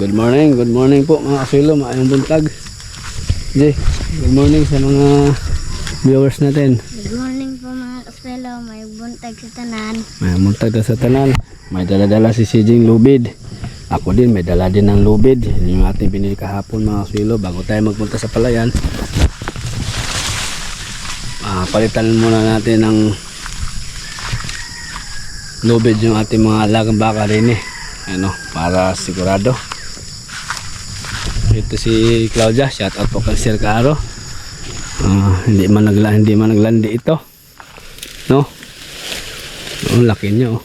Good morning po mga kasilo, maayong buntag. Jay, good morning sa mga viewers natin. Good morning po mga kasilo, may buntag sa tanan. May buntag sa tanan. May dala-dala si Sijing lubid. Ako din, may dala din ng lubid. Yun yung ating binili kahapon mga kasilo. Bago tayo magpunta sa palayan, palitan muna natin ng lubid yung ating mga alagang baka rin ano, para sigurado. Ito si Claudia, shout out po kay Sir Caro. Hindi man naglandi ito, no? Laki niya, oh.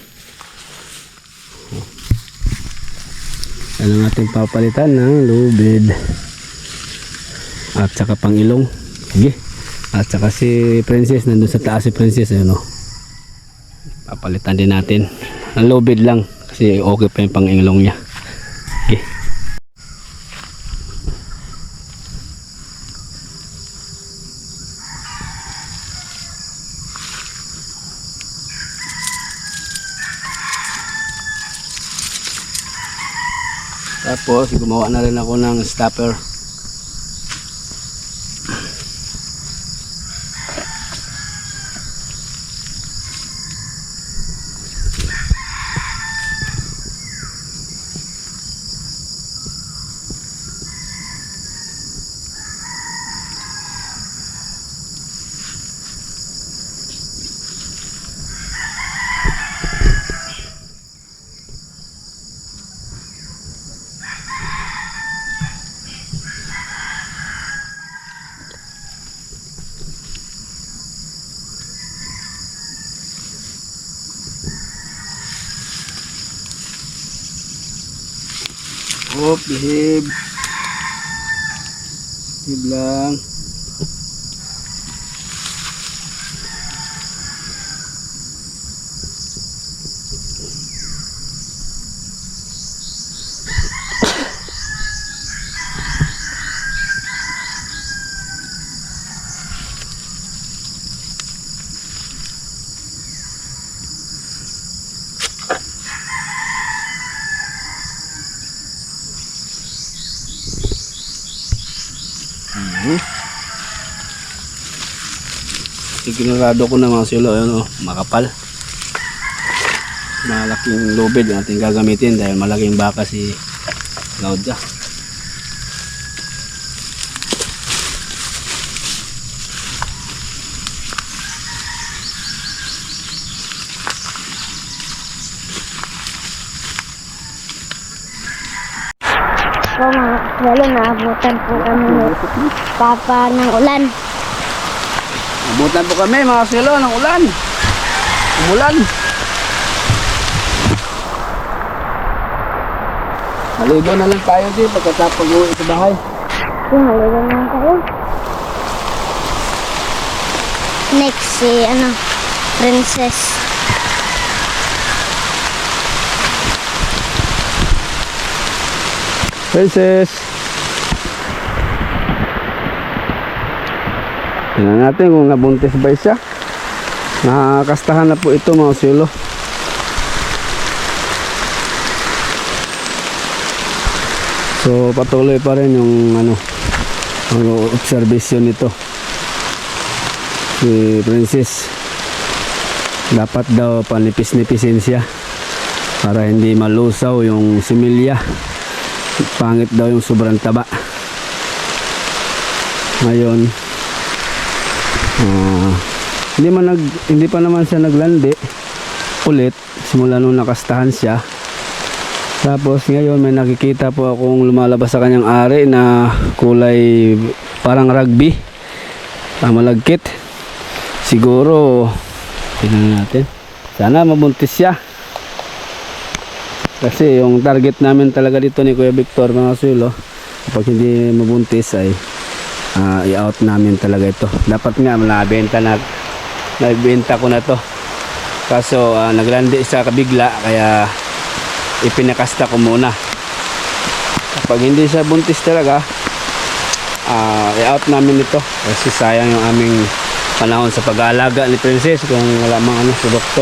Yan ang ating papalitan ng lubid at saka pangilong. Sige. At saka si Princess, nandun sa taas si Princess, ano? Papalitan din natin ang lubid lang kasi okay pa yung pangilong niya. Okay. Tapos gumawa na rin ako ng stopper. Hop, behave. Behave lang. Sigurado ko na mga silo, ano, makapal. Malaking lubid ang ating gagamitin dahil malaking baka si Claudia. So mga kasilo, naabutan po kami ni Papa ng ulan. Abutan po kami mga silo ng ulan. Umulan. Maligo na lang tayo din pagkatapos uwi sa bahay. Maligo na tayo. Next si Princess. Princess. Tingnan natin kung nabuntis ba siya. Nakakastahan na po ito mga silo. So patuloy pa rin yung ang observation nito. Si Princess dapat daw panipis-nipisin siya para hindi malusaw yung similya. Pangit daw yung sobrang taba. Ngayon hindi pa naman siya naglandi ulit simula nung nakastahan siya. Tapos ngayon may nakikita po akong lumalabas sa kanyang ari na kulay parang rugby, malagkit. Siguro tingnan natin, sana mabuntis siya kasi yung target namin talaga dito ni Kuya Victor mga sulo, kapag hindi mabuntis ay i-out namin talaga ito. Dapat nga nagbenta ko na to, kaso naglandi sa kabigla kaya ipinakasta ko muna. Kapag hindi siya buntis talaga, i-out namin ito kasi sayang yung aming panahon sa pag-aalaga ni Princess kung wala mang produkto.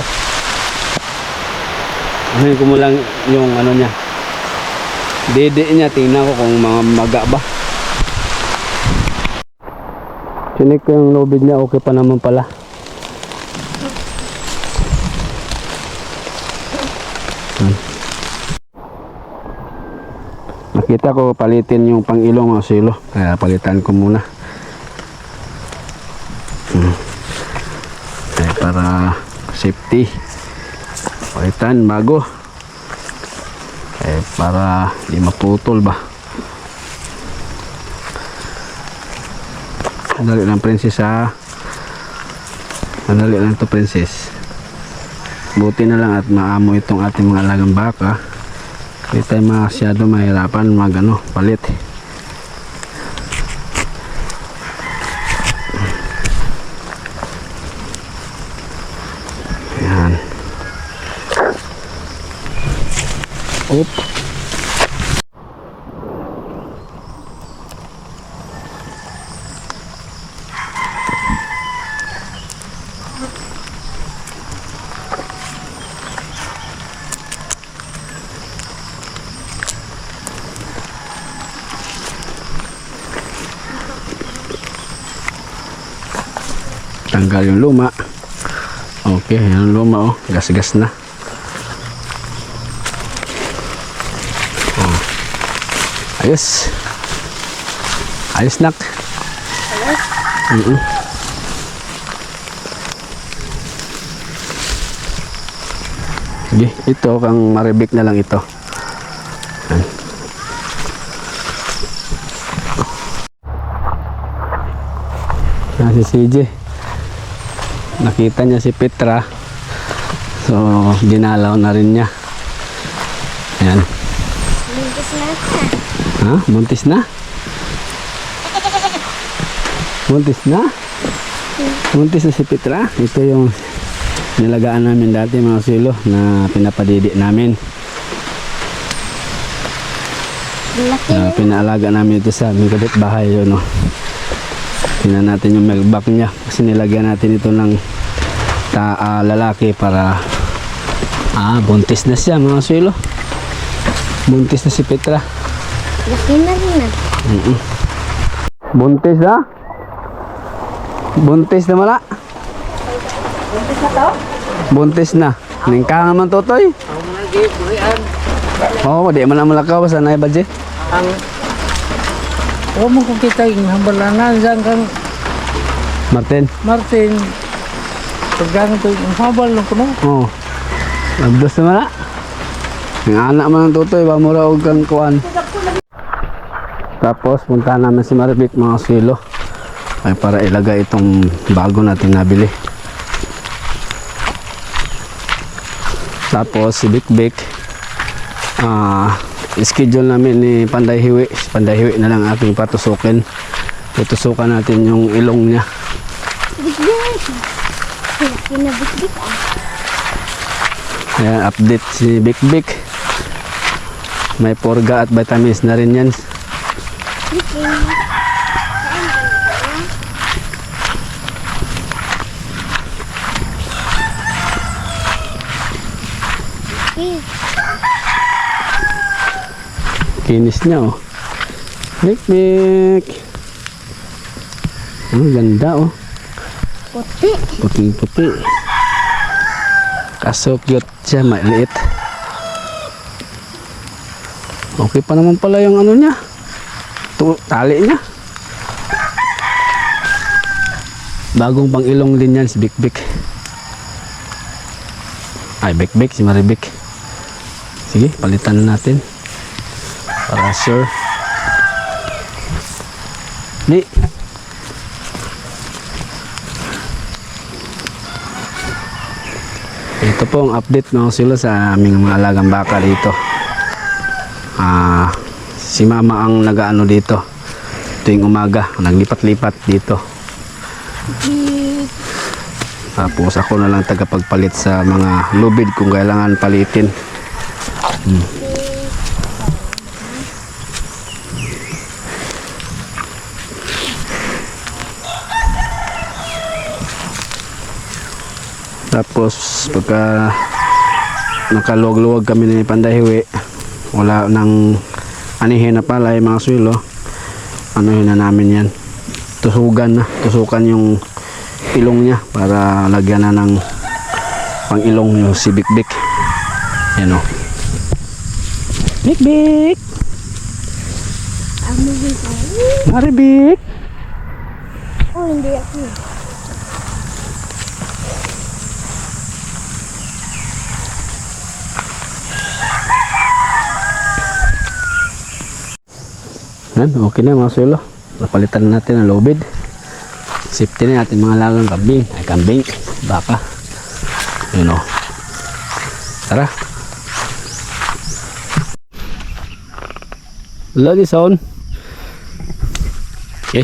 Ano ko mo lang yung niya, dede niya, tingnan ko kung mga maga ba. Chinik ko yung lobid niya, okay pa naman pala. Nakita ko palitin yung pang-ilong mga silo, kaya palitan ko muna. Kaya para safety, palitan bago. Para di maputol ba. Madali lang princess ha. Madali lang to princess. Buti na lang at maamo itong ating mga alagang baka. Hindi tayo masyado mahirapan mag palit. Yan. Oop. Tanggal yung luma. Okay, yung luma oh, gas-gas na. Oh. Ayos. Ayos nak. Sige, ito kang maribik na lang ito. Si CJ. Nakita niya si Petra, so dinalaw na rin niya. Ayan. Buntis na. Ha? Buntis na? Buntis na? Buntis na si Petra. Ito yung nilagaan namin dati mga silo na pinapadidi namin. Laki Na pinaalaga namin ito sa aming kapitbahay yun, no? Tingnan natin yung milk bag niya kasi nilagyan natin ito ng lalaki para buntis na siya mga silo. Buntis na si Petra. laki na rin. Buntis na? Buntis na mala? Buntis na to? Buntis na. Ningkang naman totoy. Ang mga gibuhian. Oo, di man na malakaw sa nay budget. Ang huwag mo kung kita yung hambalanan dyan kang Martin. Martin. Paggangan to yung hambal lang ko no. Oo. Nabdos na mala. Ang anak man ng totoy, ba mura og kang kuan. Tapos punta namin si Maribik mga silo. Ay para ilagay itong bago natin nabili. Tapos si Bik schedule namin ni Panday Hiwi. Si Panday Hiwi na lang ating patusukin. Tutusukan natin yung ilong niya. Bigyan. Laki na bigyan. Ayan, update si Bik. May porga at vitamins na rin yan. Kinis niya oh. Bik. Ang ganda oh. Puti. Puting-puti. Kaso cute siya, maliit. Okay pa naman pala yung ano niya. Tali niya. Bagong pang ilong din yan si Bik. Ay, Bik, si Maribik. Sige, palitan na natin. Para sure. Di. Ito po ang update mga silo sa aming mga alagang baka dito. Si mama ang nagaano dito tuwing umaga, naglipat-lipat dito. Tapos ako na lang tagapagpalit sa mga lubid kung kailangan palitin. Tapos pagka nakaluwag-luwag kami ni Panday Hiwi, wala nang anihin na pala yung mga sulo, anuhin na namin yan, tusukan yung ilong niya para lagyan na ng pang ilong yung si Bik-Bik. Yan o, Bik-Bik, Ano dito? Maribik. Oh, hindi ako. Yan, okay na mga sulo. Napalitan natin ang lobid. Safety na natin mga lagang kambing, baka. Yun o. Tara. Lagi sound. Okay.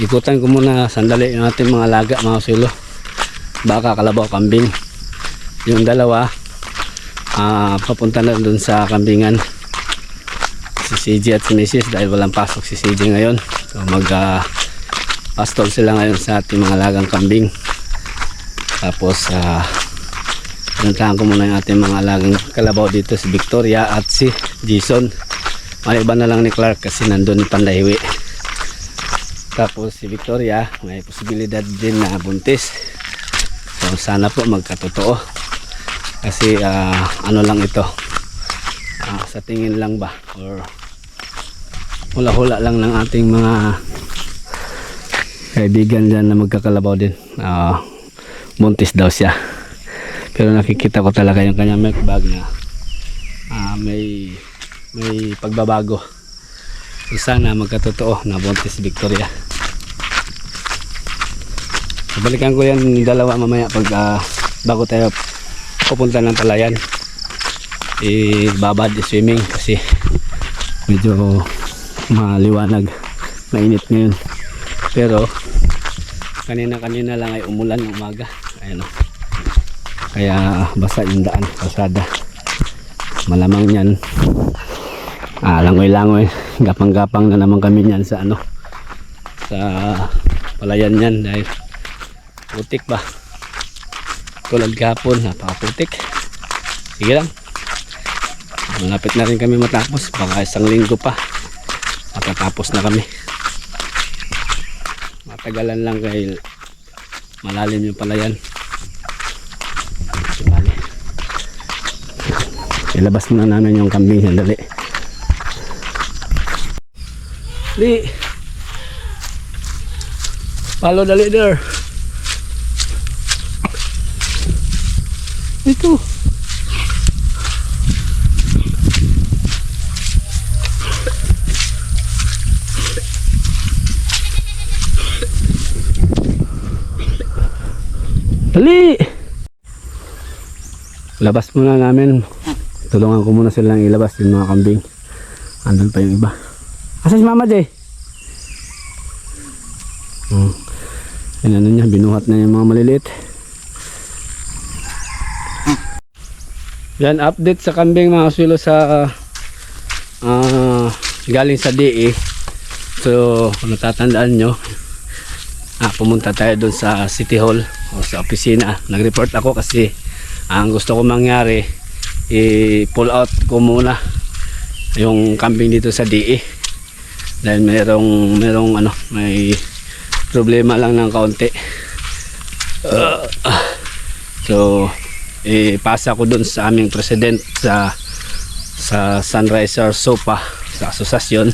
Ikutan ko muna sandali yung ating mga laga mga sulo. Baka, kalabaw, kambing. Yung dalawa, papunta na dun sa kambingan. Si CJ at si Mrs. dahil walang pasok si CJ ngayon, so pastol sila ngayon sa ating mga lagang kambing. Tapos pinuntahan ko muna yung ating mga lagang kalabaw dito, si Victoria at si Jason. Maliban na lang ni Clark kasi nandun yung Pandahiwi. Tapos si Victoria may posibilidad din na buntis, so sana po magkatotoo kasi ano lang ito, sa tingin lang ba or hula-hula lang ng ating mga kaibigan dyan na magkakalabaw din. Buntis daw siya, pero nakikita ko talaga yung kanyang milk bag na may pagbabago, so sana magkatotoo na buntis si Victoria. So, balikan ko yan yung dalawa mamaya pag bago tayo pupunta ng palayan. Babad swimming kasi medyo maliwanag, mainit ngayon, pero kanina lang ay umulan ng umaga. Ayun, kaya basa yung daan, kalsada, malamang yan langoy-langoy, gapang-gapang na naman kami yan sa sa palayan yan dahil putik ba tulad kahapon, napakaputik. Sige lang, malapit na rin kami matapos, baka isang linggo pa matatapos na kami. Matagalan lang dahil malalim yung palayan. Ilabas muna namin yung kambing sandali. Di follow the leader. Ito dali, labas muna namin, tulungan ko muna silang ilabas yung mga kambing. Andun pa yung iba. Asan si Mama Jay? Ano niya, binuhat na yung mga maliliit. Yan, update sa kambing mga sulo sa galing sa DE. So kung natatandaan nyo, pumunta tayo doon sa City Hall o sa opisina. Nag-report ako kasi ang gusto ko mangyari, i-pull out ko muna yung kambing dito sa DE dahil merong may problema lang ng kaunti. So ipasa ko dun sa aming president sa Sunriser Sopa sa asosasyon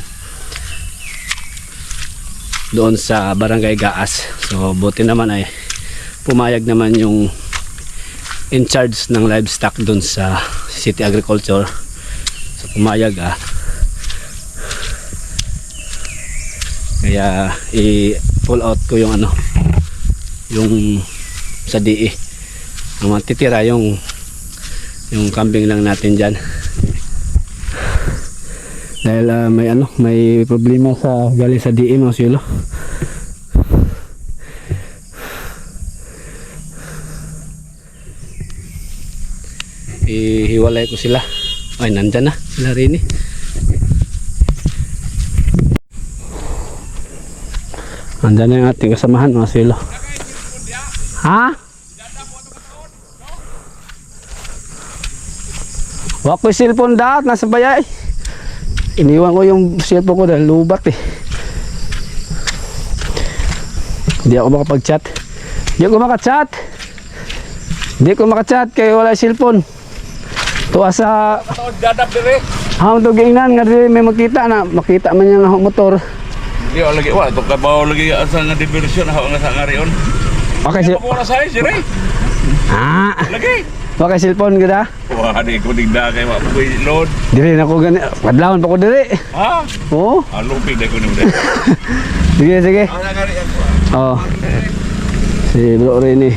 doon sa Barangay Gaas. So buti naman ay pumayag naman yung in charge ng livestock doon sa City Agriculture. So pumayag kaya i-pull out ko yung yung sa DE. Ang matitira yung kambing lang natin dyan dahil may problema sa galing sa DE mga sulo. Ihiwalay ko sila. Ay, nandyan na sila rin Nandyan na yung ating kasamahan mga sulo. Ha? Wako cellphone daat nasa bayay. iniwan ko yung cellphone ko dahil lubat eh. Hindi ako makapag-chat. Hindi ako makachat kaya wala cellphone. Tuwa sa Dadap dire. to gingnan nga dili may makita man yung motor. Di lagi wala to ka bawo lagi asa nga diversion ha nga sa ngarion. Okay, Ako na sa dire. Lagi. okay cellphone gida. Wah, di ko digda kay wa ko load. Dili na ko gani. Kadlawon pa ko dili. Ha? Oo. Alupig na ko ni. Sige. Ana ngarion. Oh. Si Bro Rene.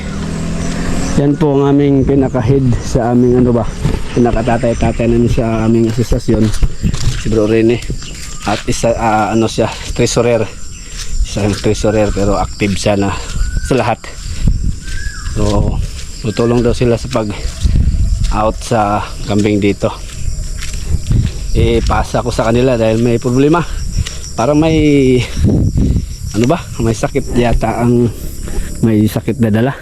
Yan po ang aming pinaka-head sa aming pinaka-tatay-tatay namin sa aming asosasyon. Si Bro Rene. At isa, siya, treasurer. Isang treasurer pero active siya na sa lahat. So, tutulong daw sila sa pag-out sa kambing dito. Pasa ko sa kanila dahil may problema. Parang may may sakit yata may sakit na dala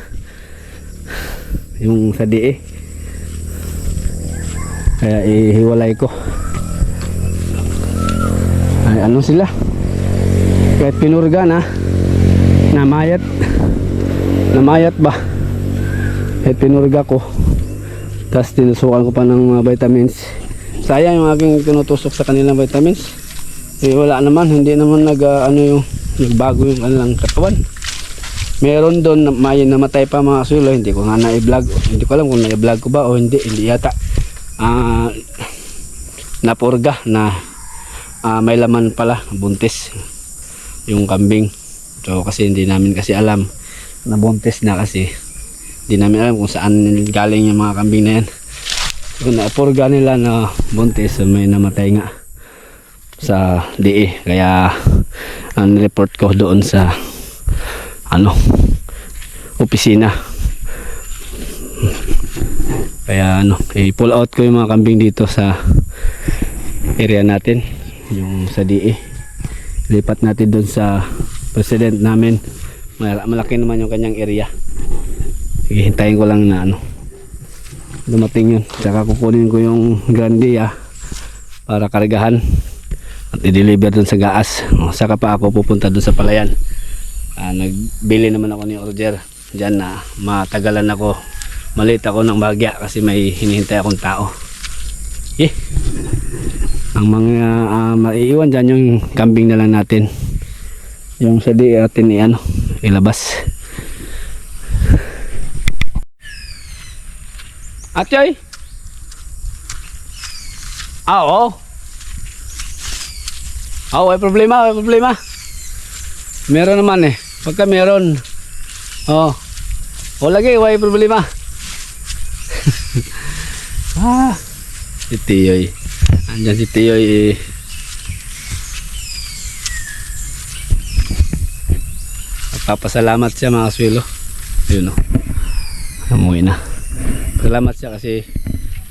yung sa DE, kaya ihiwalay ko. Ay, sila kahit pinurga namayat ba, kahit pinurga ko tapos tinusukan ko pa ng mga vitamins. Sayang yung aking tinutusok sa kanilang vitamins, wala naman, hindi naman nagbago yung kanilang katawan. Meron doon may namatay pa mga kasulo, hindi ko nga na-vlog, hindi ko alam kung na-vlog ko ba o hindi yata. Napurga na may laman pala, buntis yung kambing. So kasi hindi namin kasi alam na buntis na, kasi hindi namin alam kung saan galing yung mga kambing na yan. So napurga nila na buntis, so may namatay nga sa DE, kaya report ko doon sa opisina. Kaya i-pull out ko yung mga kambing dito sa area natin, yung sa DE. Lipat natin doon sa president namin. Malaki naman yung kanyang area. Sige, hintayin ko lang na dumating yun. Saka kukunin ko yung grande para kargahan at i-deliver doon sa gaas. Saka pa ako pupunta doon sa palayan. Nagbili naman ako ng order dyan na matagalan ako, malit ako ng bagya kasi may hinihintay akong tao. Ang mga maiiwan dyan yung kambing na lang natin, yung sa di atin ilabas. Atyoy, may problema meron naman pagka meron lagi may problema. Si Tiyoy, andyan si Tiyoy papasalamat siya mga kaswilo. Yun amuwi na. Salamat siya kasi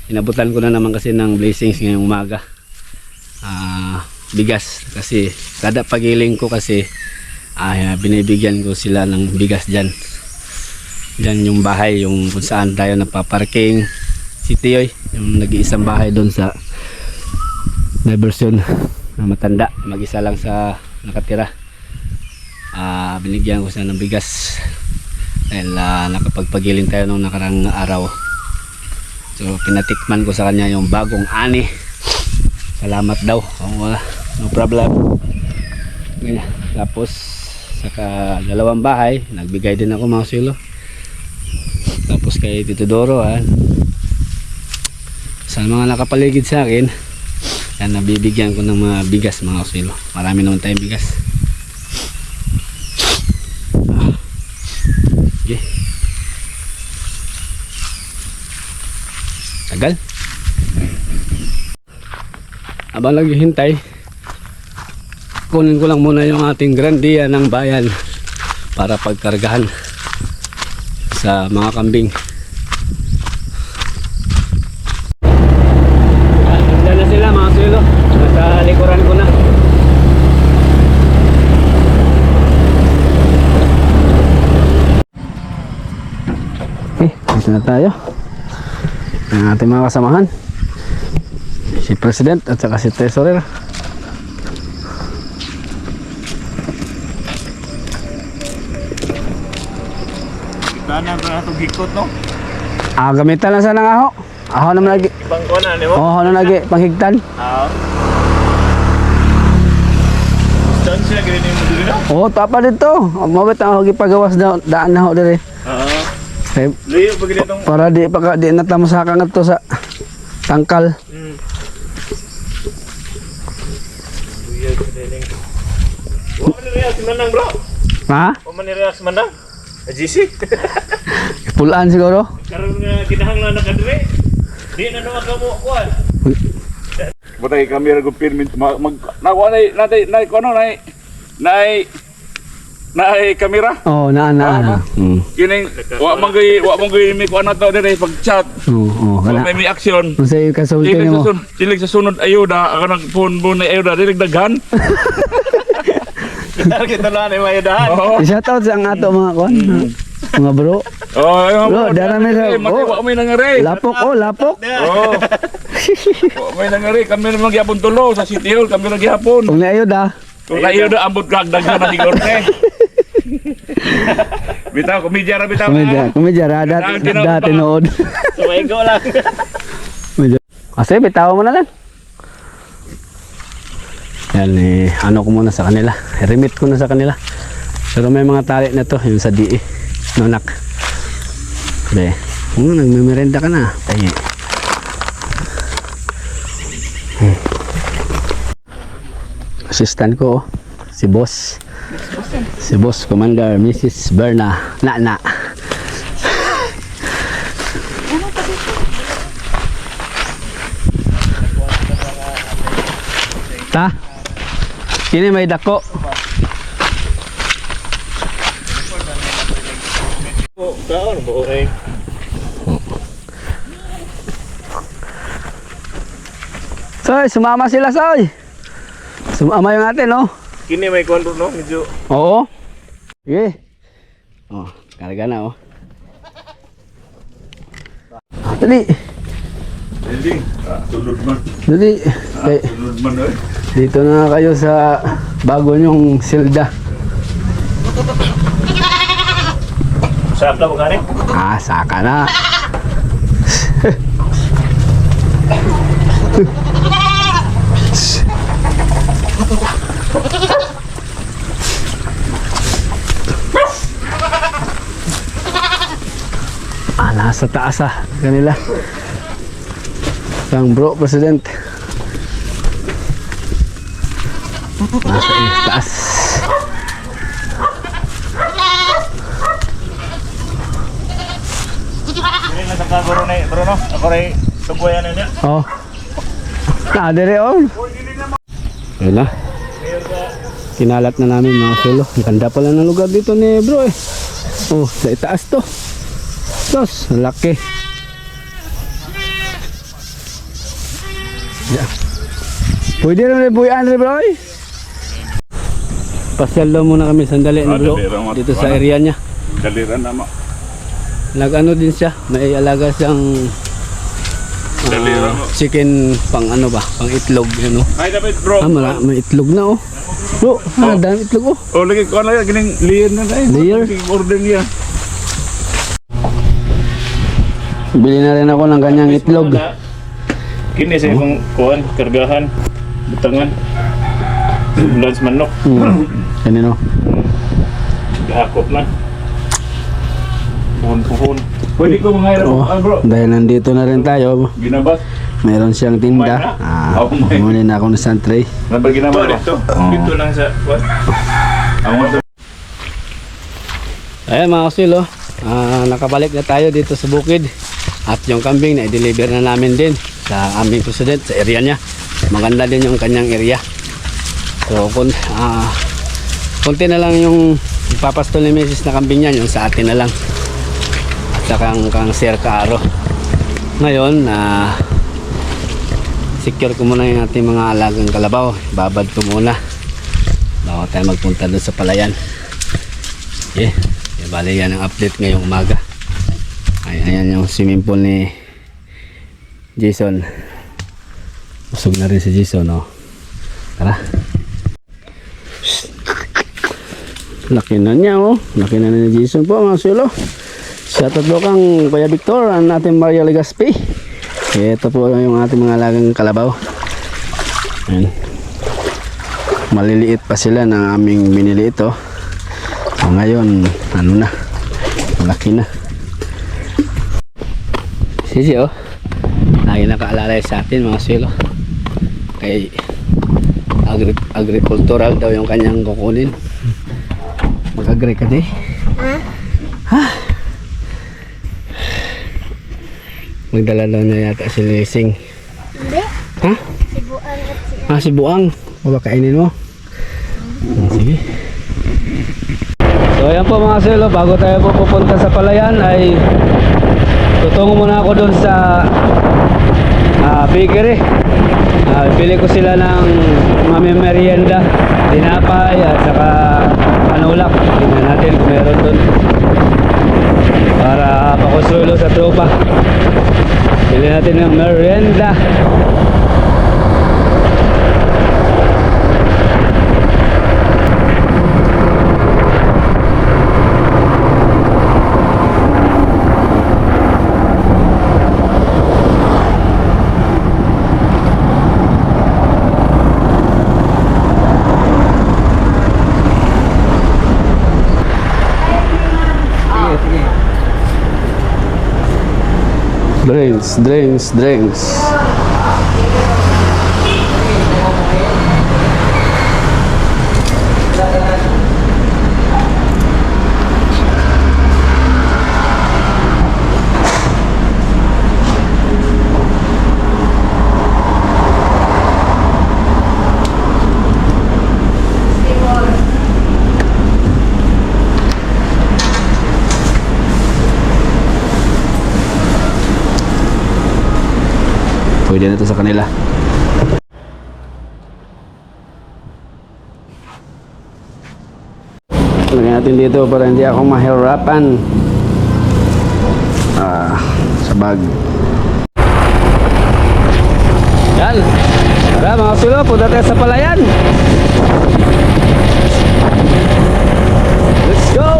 inabutan ko na naman kasi ng blessings ngayong umaga. Bigas kasi kada pagiling ko kasi binibigyan ko sila ng bigas dyan yung bahay, yung kung saan tayo napaparking. Si Tiyoy, yung nag-iisang bahay doon sa diversion na matanda, mag-isa lang sa nakatira. Binigyan ko siya ng bigas dahil nakapagpagiling tayo nung nakarang araw. So pinatikman ko sa kanya yung bagong ani. Salamat daw. No problem. Tapos saka dalawang bahay nagbigay din ako mga silo. Tapos kay Tito Doro sa mga nakapaligid sa akin yan, nabibigyan ko ng mga bigas mga silo. Marami naman tayong bigas. Okay. Tagal. Habang naghihintay, kunin ko lang muna yung ating grandiya ng bayan para pagkargahan sa mga kambing. Nandiyan na sila mga sulo, nasa likuran ko na. Dito na tayo. Ang ating mga kasamahan, si President at saka si Treasurer. na itong gikot, no? Gamitan lang sa nang aho. Aho naman lagi. Ibang ko na, di ba? Oh, ano lagi panghigtan. Saan siya, ganyan mo dito na? Oh, tapa dito. Mabit ang gipagawas daan na ho dire. Kay Layo pag itong... para di pa di na tamo sa kangat to sa tangkal. Wa man ni manang bro. Ha? Wa man ni manang. GC. Pulaan siguro. Karon nga kinahanglan na kadre. Di na naman kamo kuan. Butay kami ra gupin mag nawa nay kono nay kamera. Oh, na. Kining wa manggoy mi kuan ato dire pag chat. Oo, Wa kana. may mi aksyon. Unsay kasulti nimo? Silig sa sunod ayuda ako nag phone na ayuda dilig daghan. Kita lang ni mayudahan. Oo. Shout out sa ang ato mga kon. Mga bro. Oh, Bro, darami sa- Wa may nangari. Lapok lapok. Oh. Wa may nangari kami naman gyapon tulo sa City Hall kami ra gyapon. Kung naayod Kung ayuda ambot kagdag na siguro te. Bitaw komedya ra bitaw. Kumedya rada dati nood. Suwego lang. Medyo. Kasi bitaw mo na lang. Yan ano ko muna sa kanila. Remit ko na sa kanila. Pero may mga tali na to, yung sa DE. Nonak. Be. Nagmemerenda ka na. Tayo. Assistant ko, si boss. Si boss commander, Mrs. Berna. Na. Ta? Kini may dako. Kaon mo okay. Soy, sumama sila, Soy. Sumama yung atin, no? Kini may kuan no medyo Oo. Sige. Oh, karga na, oh. Dali. ending. Tulod man. Dali. Okay. Tulod man eh. Dito na kayo sa bago nyong silda. Sarap na bugani. Saka na. Nasa taas kanila. Sang bro, president. Nasa taas. Ini na sa kaguro na Bruno. Ako ray tugoyan niya. Oh. Dire on. Ayun na. Kinalat na namin mga solo. Ang ganda pala ng lugar dito ni bro eh. Oh, sa itaas to. Tos, laki. Yeah. Pwede rin buyan rin bro eh. Pasyal daw muna kami sandali ni bro. Dito sa area niya. Daliran na mo. Nag-ano din siya. May alaga siyang Daliran mo. chicken pang ano ba? Pang itlog. Ano? Ay dapat bro. May itlog na oh. Bro, dami itlog oh. Oh lagi ko na gining layer na dai. Layer? Order niya. Bili na rin ako ng kanyang itlog. Kini sa imong kuan kargahan butangan. Lunch manok. Kanino? Gahakot man. Puhon. Pwede ko mga Oh, bro. dahil nandito na rin tayo. Ginabas. Meron siyang tinda. Muli na ako ng santray. Nabal ginabas dito. Dito lang sa what? Ang Ayan mga kasilo. Nakabalik na tayo dito sa bukid. At yung kambing na i-deliver na namin din sa aming president sa area niya. Maganda din yung kanyang area. So konti na lang yung ipapastol ni Mrs. na kambing niya, yung sa atin na lang. At saka ang Sir Caro. Ngayon secure ko muna yung ating mga alagang kalabaw. Babad ko muna bago tayo magpunta doon sa palayan. Okay, bali yan ang update ngayong umaga. Ayan yung swimming pool ni Jason. Usog na rin si Jason, oh. Tara. Laki na niya, oh. Laki na ni Jason po mga silo. Shoutout po kang Kuya Victor, ang ating Maria Legaspi. Ito po yung ating mga alagang kalabaw. Ayan. Maliliit pa sila na aming binili ito. So ngayon, ano na, malaki na. Sisi oh, lagi nakaalalay sa atin mga silo. Kay agricultural daw yung kanyang kukunin. Mag-agree ka di? Ha? Magdala daw niya yata si Lising. Hindi. Ha? Sibuan at si... Ah, si Buang. O ba kainin mo? Sige. So ayan po mga silo, bago tayo po pupunta sa palayan ay tutungo muna ako doon sa bakery. Pili ko sila ng merienda, tinapay at saka panulak. Tingnan natin kung meron doon para pakusulo sa tropa. Pili natin ng merienda. Drinks. Pwede na ito sa kanila. Lagyan natin dito para hindi ako mahirapan sa bag. Yan. Tara mga sulo, punta tayo sa palayan. Let's go!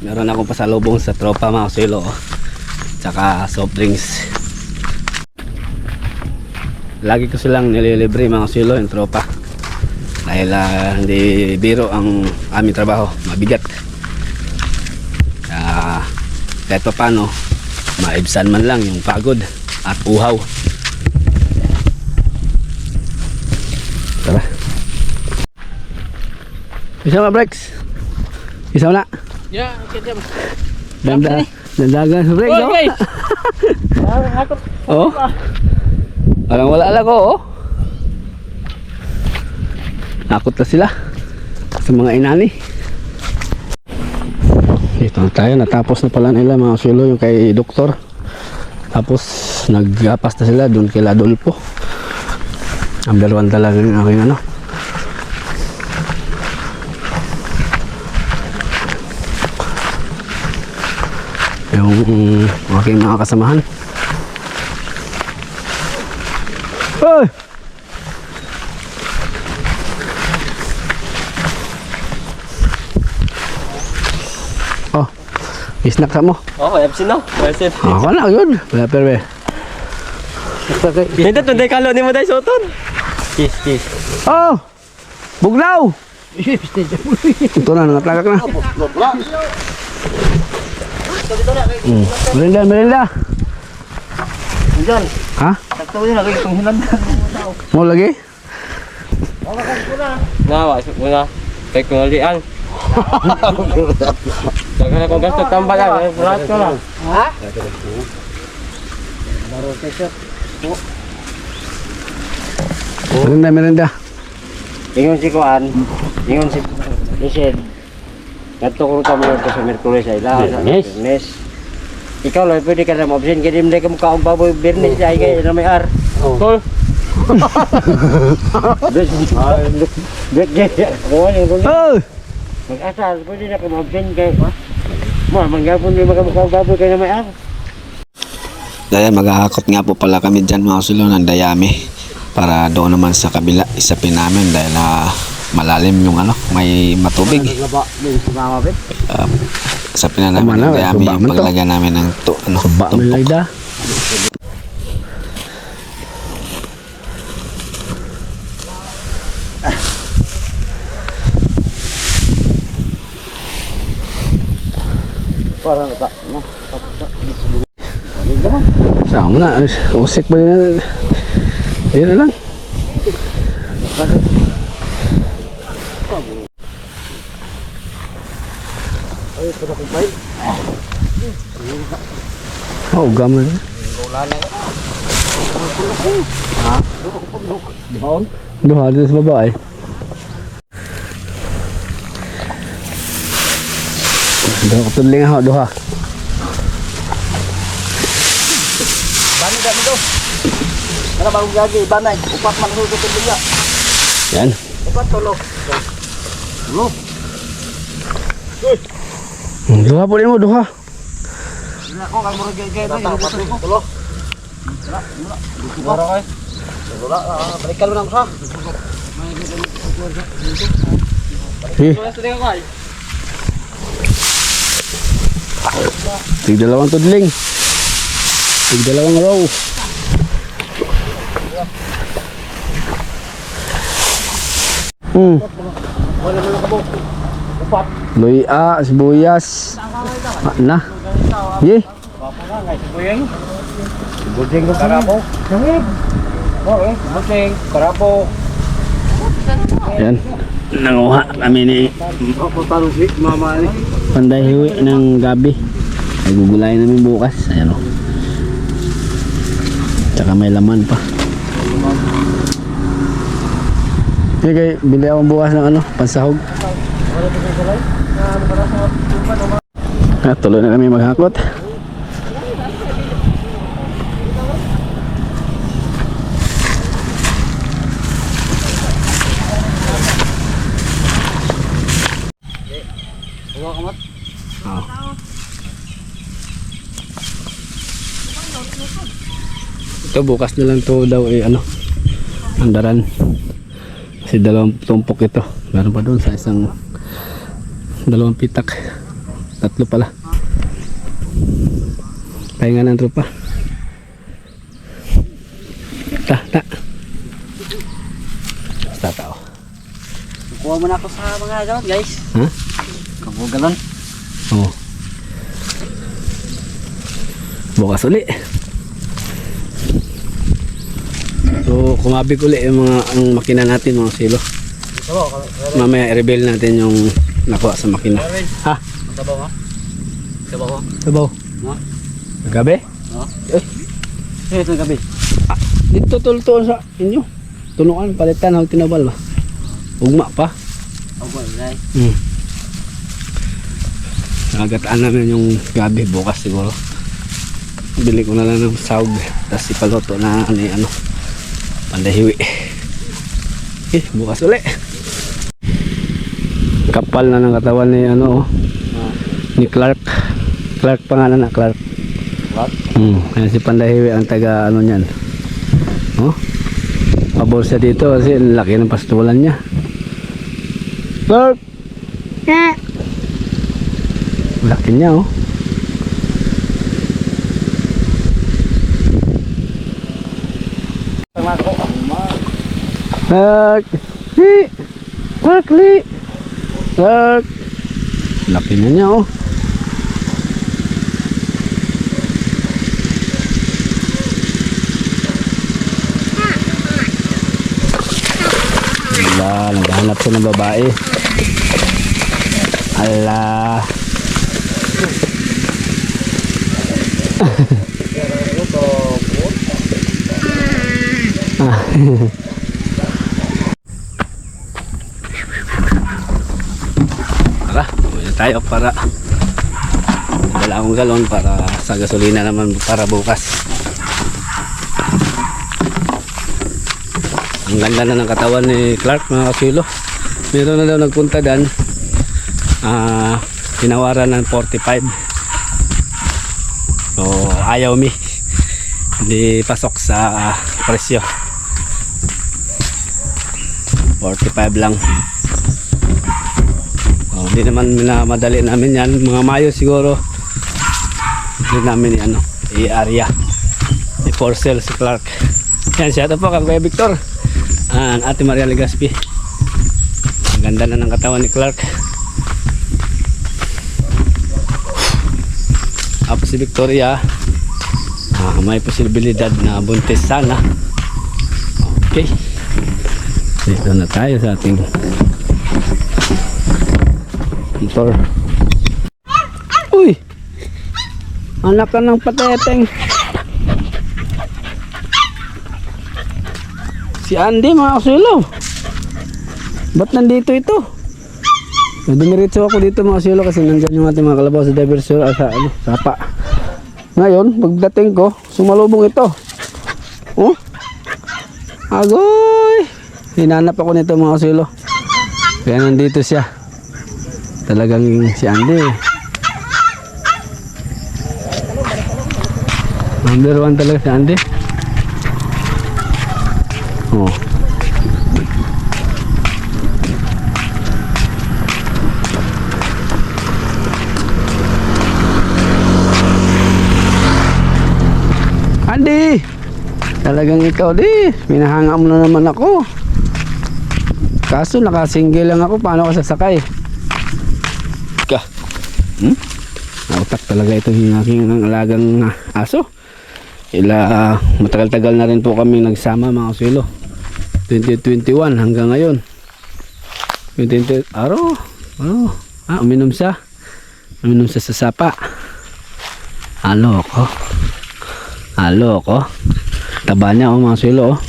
Meron akong pasalubong sa tropa mga silo, tsaka soft drinks. Lagi ko silang nililibre mga silo yung tropa dahil hindi biro ang aming trabaho, mabigat. Kahit pa paano maibsan man lang yung pagod at uhaw. Tara, isa ma breaks, isa na. Ya, kita Dandagan sa break, no? guys. Ako. Oh. Parang wala lang ko, oh. Nakot na sila sa mga inani. Ito na tayo, natapos na pala nila mga sulo yung kay doktor. Tapos naggapas na sila doon kay Ladolpo. Ang dalawang talaga ng aking ano. Yung aking mga kasamahan. Hey! Oh, isnak sa mo. Oh, FC no. Kasi Ako na yun. Wala perbe. hindi tunday kalo ni mo dai soton. Kis. Oh! Buglaw! Ito na, nangatagak na. Merinda. Diyan. Ha? Sakto yun lagi itong hinanda. Mau lagi? Nawa, muna. Kay kunalian. Dagan akong gasto tambal lang, berat ko lang. Ha? Baro t-shirt. Merenda. Ingon si Kuan, ingon si Lised. Ngadto ko ta mo sa Merkules ay la sa Bernes. Ikaw lang pwede ka na mo-absent kaya hindi ka mukha ang baboy Bernes ay kay na may ar. Oh. Oh! Mag-asal, pwede na ka mo-absent kay manggapon di makamukha ang baboy kay na may ar. Dahil maghahakot nga po pala kami dyan mga usulo ng dayami para doon naman sa kabila isapin namin dahil malalim yung may matubig. Isapin na namin ng dayami yung paglagyan namin ng tumpok. Saan mo na? Usik ba yun? Ayun na lang. Oh, gaman. Duha dito sa babae. Duha katuling ako, duha. Ano ba ang gagi? Banay, upat man ko tuloy niya. Yan. Upat tulo. Duha po rin mo, duha. Ako kay murag gay ba? Tulo. Wala kay. Wala, balikan mo lang sa. Tig-dalawang tudling. Tig-dalawang row. Luya, sibuyas. Na. Ye. Buding ko karapo. Okay, buding karapo. Yan. Nanguha kami ni Mama ni. Panday Hiwi ng gabi. Ay gugulayin namin bukas. Ayan o. Tsaka may laman pa. Sige, bili akong bukas ng pansahog. Tuloy na kami maghakot. Ito bukas na lang to daw andaran. Kasi dalawang tumpok ito. Meron pa doon sa dalawang pitak. Tatlo pala. Pahinga ng tropa. Ta. Basta tao. Kuha mo na ako sa mga galon, guys. Ha? Kabugalan. Oo. Bukas uli. So, kumabig uli yung ang makina natin, mga silo. Mamaya i-reveal natin yung nakuha sa makina. Ha? Sabaw ha? Sabaw ha? Sabaw. Ha? Gabi? Ha? Ito gabi. Dito tultuon sa inyo. Tunukan, palitan, hawag tinabal ba? Ugma pa. Okay, Nagataan namin yung gabi bukas siguro. Bili ko na lang ng sahog. Tapos ipaloto na Panday Hiwi. Bukas uli. Kapal na ng katawan ni ni Clark. Clark pangalan na, Clark. Ayan si Panday Hiwi ang taga niyan. Pabor siya dito kasi laki ng pastulan niya. Clark! Laki niya Clark! Clark! Laki na niya Ala, naghahanap siya ng babae. Ala. tayo para dala akong galon para sa gasolina naman para bukas. Ang ganda na ng katawan ni Clark mga kasilo. Meron na daw nagpunta dan, tinawaran ng 45. So ayaw mi, hindi pasok sa presyo. 45 lang. So, hindi naman minamadali namin yan, mga Mayo siguro. Hindi namin i-area i-for sale si Clark. Yan, shout out po kay Kuya Victor, Ate Maria Legaspi. Ang ganda na ng katawan ni Clark. Tapos si Victoria, may posibilidad na buntis sana. Okay, dito na tayo sa ating motor. Uy, anak ka ng pateteng. Si Andy mga kasilo, ba't nandito ito? Dumiretso ako dito mga kasilo kasi nandyan yung ating mga kalabaw sa diversyon sa sapa. Ngayon pagdating ko, sumalubong ito. Oh, agoy, hinanap ako nito mga kasilo, kaya nandito siya. Talagang si Andy number 1 talaga si Andy. Oh, Andy, talagang ikaw di, minahanga mo na naman ako. Kaso nakasingle lang ako, paano ka sasakay? Ka, nautak talaga ito yung aking alagang aso. Matagal-tagal na rin po kami nagsama mga kasilo. 2021 hanggang ngayon. 2020 araw. Uminom siya sa sapa. Halo ko. Taba niya mga kasilo.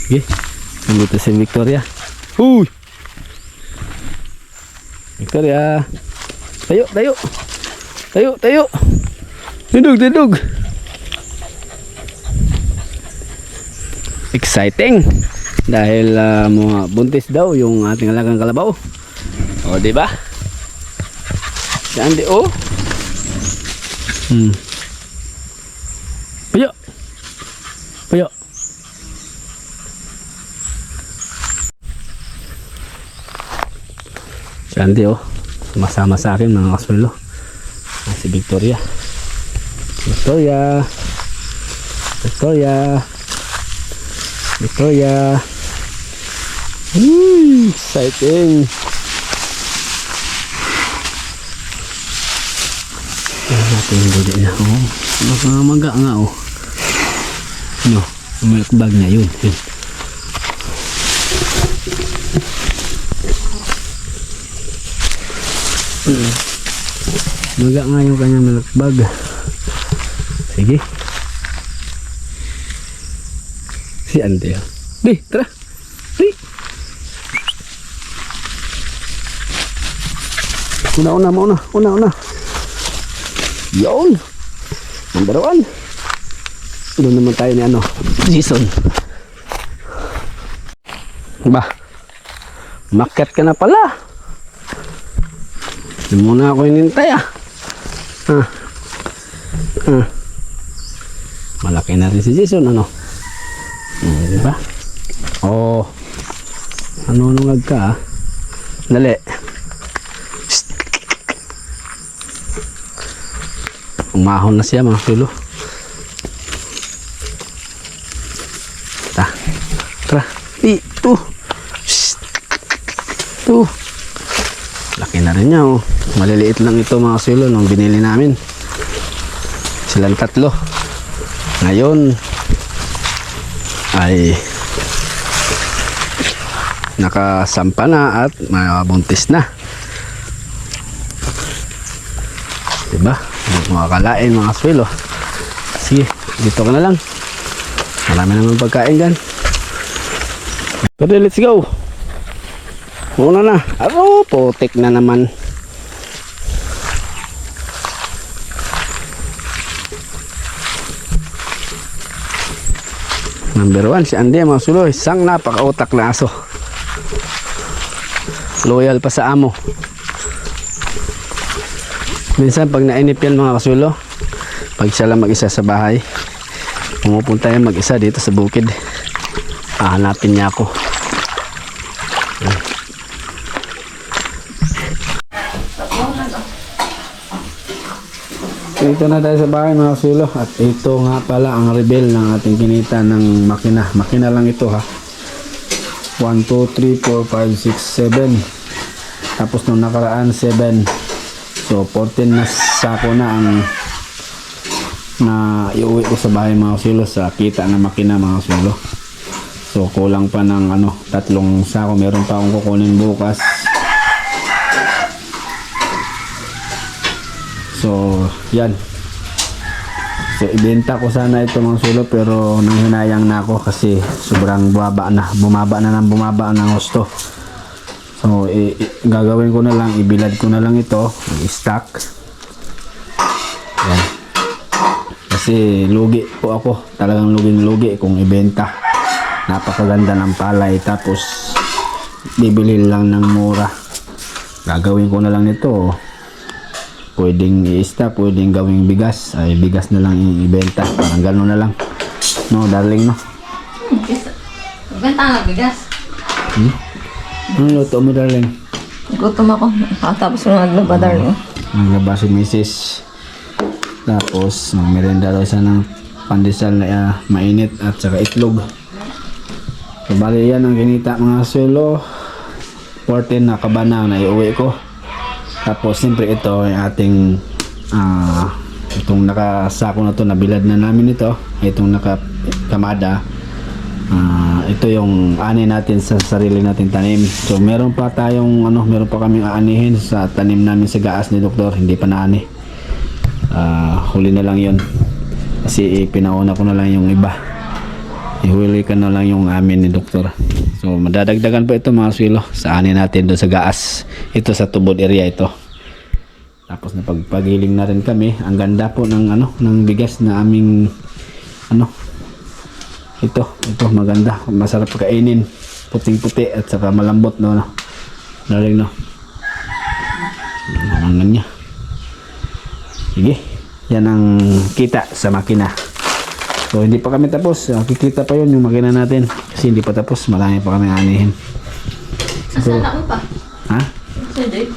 Okay, nandito si Victoria. Uy! Victoria, tayo. Dudug. Exciting dahil mga buntis daw yung ating alagang kalabaw. O, di ba? Si Andy, oh. Puyo. Si Andy, oh, sumasama sa akin mga kasulo. Si Victoria. Exciting. Natin yung budi na, oh. Maga nga, oh. No, milk bag niya yun. Maga nga yung kanyang milk bag. Sige. Si Andy. Di, tara. Di. Una. Yun. Number 1. Doon naman tayo ni Jason. Ba. Maket ka na pala. Hindi muna ako inintay Malaki na rin si Jason, diba? Oh, nunungag ka Dali. Umahon na siya mga tulo. Tara. Ito. Laki na rin niya, oh. Maliliit lang ito mga silo nung binili namin. Silang 3. Ngayon ay nakasampa na at mabuntis na. Diba? Makakalain mga silo. Sige, dito ka na lang. Marami naman pagkain dyan. Pero let's go. Una na. Aro, putik na naman. Number 1 si Andy mga suloy. Isang napakautak na aso. Loyal pa sa amo. Minsan pag nainip yan mga kasulo, pag siya lang mag-isa sa bahay, pumupunta yan mag-isa dito sa bukid. Hahanapin niya ako. Dito na tayo sa bahay mga kasulo. At ito nga pala ang reveal ng ating kinita ng makina. Makina lang ito ha. 1, 2, 3, 4, 5, 6, 7. Tapos nung nakaraan 7. So 14 na sako na ang na iuwi ko sa bahay mga kasulo sa kita ng makina mga kasulo. So kulang pa ng 3 sako. Meron pa akong kukunin bukas. So yan. So ibenta ko sana ito mga kasulo, pero nanghinayang na ako kasi sobrang bumaba ng husto. So gagawin ko na lang, ibilad ko na lang ito, i-stock. Yan. Kasi lugi po ako, talagang lugi kung ibenta. Napakaganda ng palay, tapos bibili lang ng mura. Gagawin ko na lang nito, pwedeng i-stock, pwedeng gawing bigas. Ay bigas na lang ibenta, parang gano'n na lang. No darling, no? Benta nga bigas. Ano luto mo darling? Gutom ako. Tapos naglaba darling. Naglaba si Mrs. Tapos merenda daw siya ng pandesal na mainit at saka itlog. So bali yan ang kinita mga kasulo. 14 na kabana na iuwi ko. Tapos siyempre ito ay ating itong nakasako na to, nabilad na namin ito. Itong nakakamada. Ito yung ani natin sa sarili nating tanim. So meron pa kaming aanihin sa tanim namin sa gaas ni Doktor, hindi pa naani. Huli na lang yon kasi pinauna ko na lang yung iba. Ihuli ka na lang yung amin ni Doktor. So madadagdagan pa ito mga kasulo sa ani natin doon sa gaas. Ito sa tubod area ito. Tapos na pagpagiling na rin kami. Ang ganda po ng ng bigas na aming ito maganda, masarap kainin, puting-puti at saka malambot no. Daling no. Ang niya. Sige, yan ang kita sa makina. So hindi pa kami tapos, kikita pa yun yung makina natin kasi hindi pa tapos, marami pa kami anihin. Saan ako pa? Ha? Saan Jay?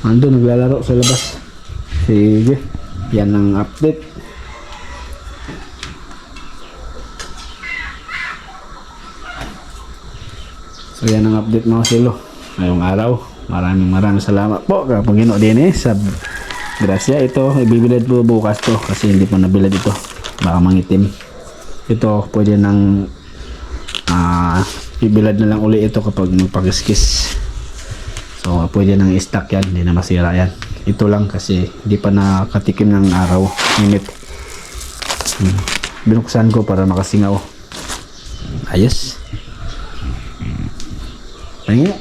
Ando naglalaro sa labas. Sige, yan ang update. So yan ang update mga kasulo ngayong araw. Maraming salamat po kapag Ginoo din sa grasya. Ito ibibilad po bukas to kasi hindi pa nabilad ito, baka mangitim. Ito pwede nang ibilad na lang uli ito kapag magpagiskis. So pwede nang i-stock yan, hindi na masira yan. Ito lang kasi hindi pa nakatikim ng araw, init. Binuksan ko para makasingaw. Ayos. Pahingi.